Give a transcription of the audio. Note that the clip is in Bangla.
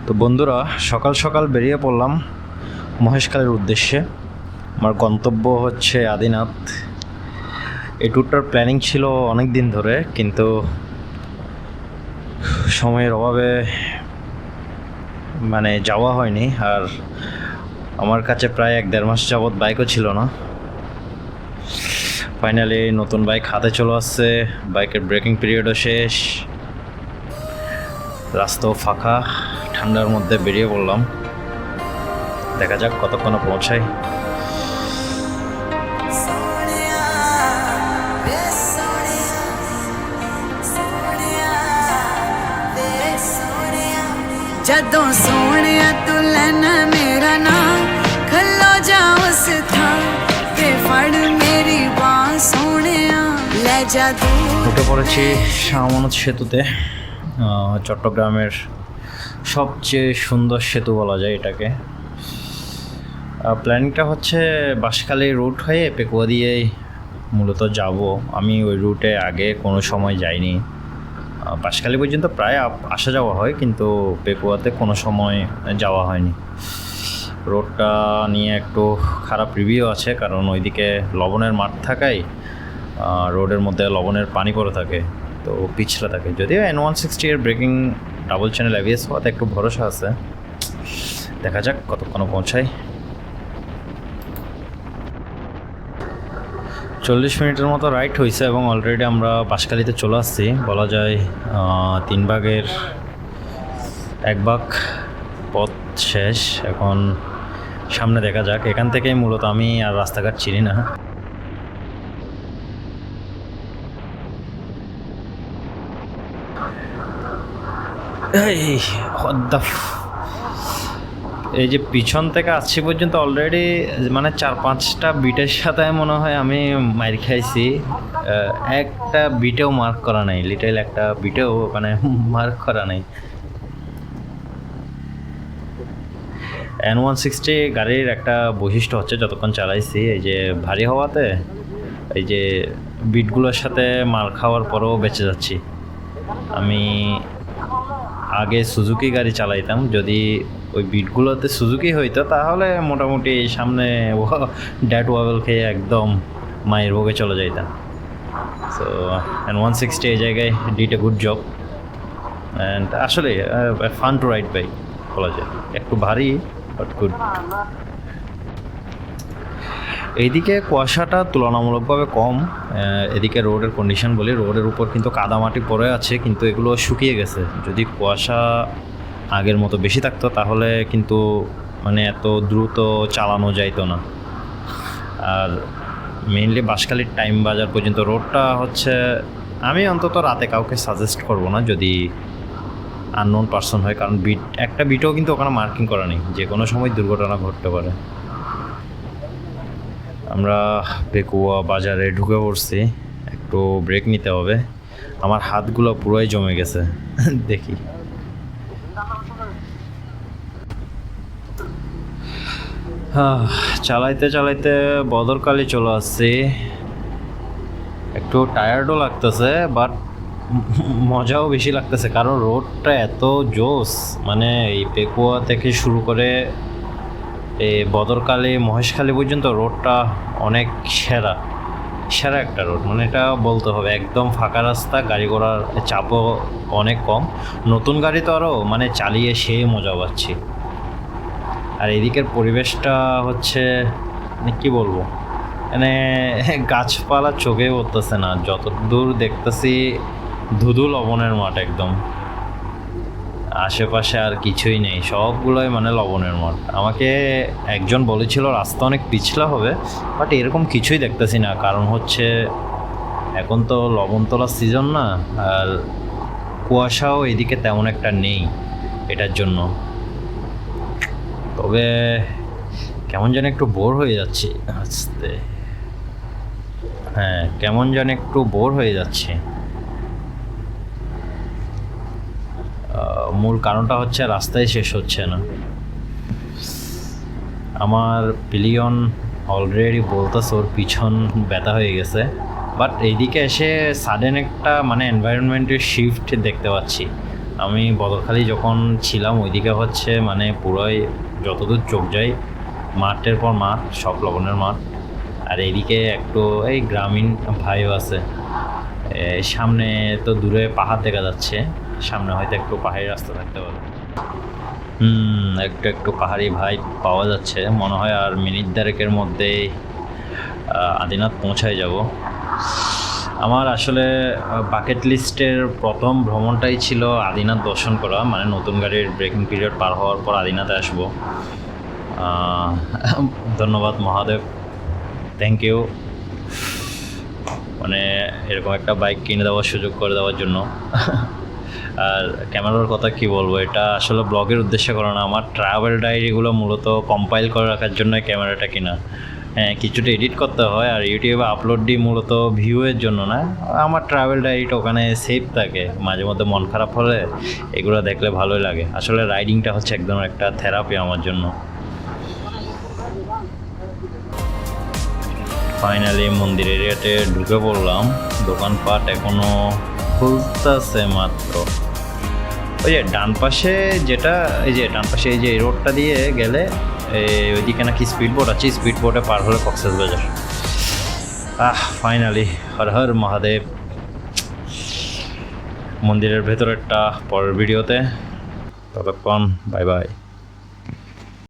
তো বন্ধুরা, সকাল সকাল বেরিয়ে পড়লাম মহেশখালীর উদ্দেশ্যে। আমার গন্তব্য হচ্ছে আদিনাথ। এই ট্যুরটার প্ল্যানিং ছিল অনেক দিন ধরে, কিন্তু সময়ের অভাবে যাওয়া হয়নি। আর আমার কাছে প্রায় 1-1.5 মাস যাবৎ বাইকও ছিল না। ফাইনালি নতুন বাইক হাতে চলে আসছে, বাইকের ব্রেকিং পিরিয়ডও শেষ, রাস্তাও ফাঁকা, ঠান্ডার মধ্যে বেরিয়ে পড়লাম। দেখা যাক কতক্ষণে পৌঁছাই। जदों सोनिया तू लेना मेरा नाम खलो जा उस था के फड़ मेरी बाँ सोनिया ले जा दूर। উঠে পড়েছি শাহমানত সেতুতে, চট্টগ্রামের সবচেয়ে সুন্দর সেতু বলা যায় এটাকে। প্ল্যানিংটা হচ্ছে বাঁশখালী রুট হয়ে পেকুয়া দিয়েই মূলত যাব। আমি ওই রুটে আগে কোনো সময় যাইনি। বাঁশখালী পর্যন্ত প্রায় আসা যাওয়া হয়, কিন্তু পেকুয়াতে কোনো সময় যাওয়া হয়নি। রোডটা নিয়ে একটু খারাপ রিভিউ আছে, কারণ ওইদিকে লবণের মাঠ থাকায় রোডের মধ্যে লবণের পানি পড়ে থাকে, তো পিছলে থাকে। যদিও N160 এর ব্রেকিং ডাবল চ্যানেল ABS হওয়াতে একটু ভরসা আছে। দেখা যাক কতক্ষণ পৌঁছাই। 40 মিনিটের মতো রাইড হয়েছে এবং অলরেডি আমরা বাঁশখালীতে চলে আসছি। বলা যায় 3 ভাগের 1 ভাগ পথ শেষ। এখন সামনে দেখা যাক। এখান থেকেই মূলত আমি আর রাস্তাঘাট চিনি না। এই যে পিছন থেকে আসছি পর্যন্ত অলরেডি 4-5টা বিটের সাথে মনে হয় আমি মার খাইছি। একটা বিটেও মার্ক করা নাই, লিটল একটা বিটেও মার্ক করা নাই। N160 গাড়ির একটা বৈশিষ্ট্য হচ্ছে, যতক্ষণ চালাইছি এই যে ভারী হওয়াতে এই যে বিটগুলোর সাথে মার খাওয়ার পরেও বেঁচে যাচ্ছি। আমি আগে সুজুকি গাড়ি চালাইতাম, যদি ওই বিটগুলোতে সুজুকি হইতো তাহলে মোটামুটি সামনে ড্যাট ওয়াবেল খেয়ে একদম মায়ের ভোগে চলে যাইতাম। সো N160 এই জায়গায় did a good job, and আসলে ফান টু রাইড বাইক বলা যায়। একটু ভারী বাট গুড। এইদিকে কুয়াশাটা তুলনামূলকভাবে কম। এদিকে রোডের কন্ডিশন বলি, রোডের উপর কিন্তু কাদামাটি পড়ে আছে, কিন্তু এগুলো শুকিয়ে গেছে। যদি কুয়াশা আগের মতো বেশি থাকতো তাহলে কিন্তু এত দ্রুত চালানো যাইতো না। আর মেইনলি বাঁশখালীর টাইম বাজার পর্যন্ত রোডটা হচ্ছে, আমি অন্তত রাতে কাউকে সাজেস্ট করব না যদি আননোন পার্সন হয়, কারণ একটা বিটও কিন্তু ওখানে মার্কিং করা নেই, যে কোনো সময় দুর্ঘটনা ঘটতে পারে। আমরা পেকুয়া বাজারে ঢুকে পড়ছি, একটু ব্রেক নিতে হবে। আমার হাতগুলো পুরোই জমে গেছে। দেখি চালাইতে চালাইতে বদরকালী চলে আসছি। একটু টায়ার্ডও লাগতেছে, বাট মজাও বেশি লাগতেছে, কারণ রোডটা এত জোস। এই পেকুয়া থেকে শুরু করে এই বদরকালী মহেশখালী পর্যন্ত রোডটা অনেক সেরা একটা রোড। এটা বলতে হবে, একদম ফাঁকা রাস্তা, গাড়ি ঘোড়ার চাপও অনেক কম। নতুন গাড়ি তো আরও চালিয়ে সেই মজা পাচ্ছি। আর এদিকের পরিবেশটা হচ্ছে কি বলবো, গাছপালা চোখে পড়তেছে না, যত দূর দেখতেছি ধুধু লবণের মাঠ একদম। আশেপাশে আর কিছুই নেই, সবগুলোই লবণের মাঠ। আমাকে একজন বলেছিল রাস্তা অনেক পিছলা হবে, বাট এরকম কিছুই দেখতেছি না। কারণ হচ্ছে এখন তো লবণ তোলার সিজন না, আর কুয়াশাও এদিকে তেমন একটা নেই এটার জন্য। তবে কেমন যেন একটু বোর হয়ে যাচ্ছি আস্তে। কেমন যেন একটু বোর হয়ে যাচ্ছে। মূল কারণটা হচ্ছে রাস্তায় শেষ হচ্ছে না। আমার পিলিয়ন অলরেডি বলতেছে ওর পিছন ব্যথা হয়ে গেছে, বাট এইদিকে এসে সাডেন একটা এনভায়রনমেন্টের শিফট দেখতে পাচ্ছি। আমি বদরখালি যখন ছিলাম ওইদিকে হচ্ছে মানে পুরোই যতদূর চোখ যায় মাঠের পর মাঠ, সব লবণের মাঠ। আর এইদিকে একটু এই গ্রামীণ ভাইও আছে। সামনে তো দূরে পাহাড় দেখা যাচ্ছে, সামনে হয়তো একটু পাহাড়ি রাস্তা থাকতে পারে। একটু একটু পাহাড়ি ভাই পাওয়া যাচ্ছে মনে হয়। আর মিনিট দেড়েকের মধ্যেই আদিনাথ পৌঁছায় যাব। আমার আসলে বাকেট লিস্টের প্রথম ভ্রমণটাই ছিল আদিনাথ দর্শন করা, মানে নতুন গাড়ির ব্রেকিং পিরিয়ড পার হওয়ার পর আদিনাথে আসবো। ধন্যবাদ মহাদেব, থ্যাংক ইউ, মানে এরকম একটা বাইক কিনে দেওয়ার সুযোগ করে দেওয়ার জন্য। আর ক্যামেরার কথা কি বলবো, এটা আসলে ব্লগের উদ্দেশ্যে করা না, আমার ট্রাভেল ডায়েরিগুলো মূলত কম্পাইল করে রাখার জন্য ক্যামেরাটা কিনা। হ্যাঁ, কিছুটা এডিট করতে হয় আর ইউটিউবে আপলোড দিই মূলত ভিউয়ের জন্য না। আমার ট্রাভেল ডায়েরিটা ওখানে সেভ থাকে, মাঝে মধ্যে মন খারাপ হলে এগুলো দেখলে ভালোই লাগে। আসলে রাইডিংটা হচ্ছে একদম একটা থেরাপি আমার জন্য। ফাইনালি মন্দির এরিয়াতে ঢুকে পড়লাম, দোকানপাট এখনো খুলতেছে মাত্র। ওই যে ডান পাশে যেটা, এই যে ডান পাশে এই যে এই রোডটা দিয়ে গেলে ওইদিকে নাকি স্পিড বোট আছে, স্পিড বোটে পার হলে কক্সবাজার। ফাইনালি, হর হর মহাদেব। মন্দিরের ভেতরেরটা পরের ভিডিওতে, ততক্ষণ বাই বাই।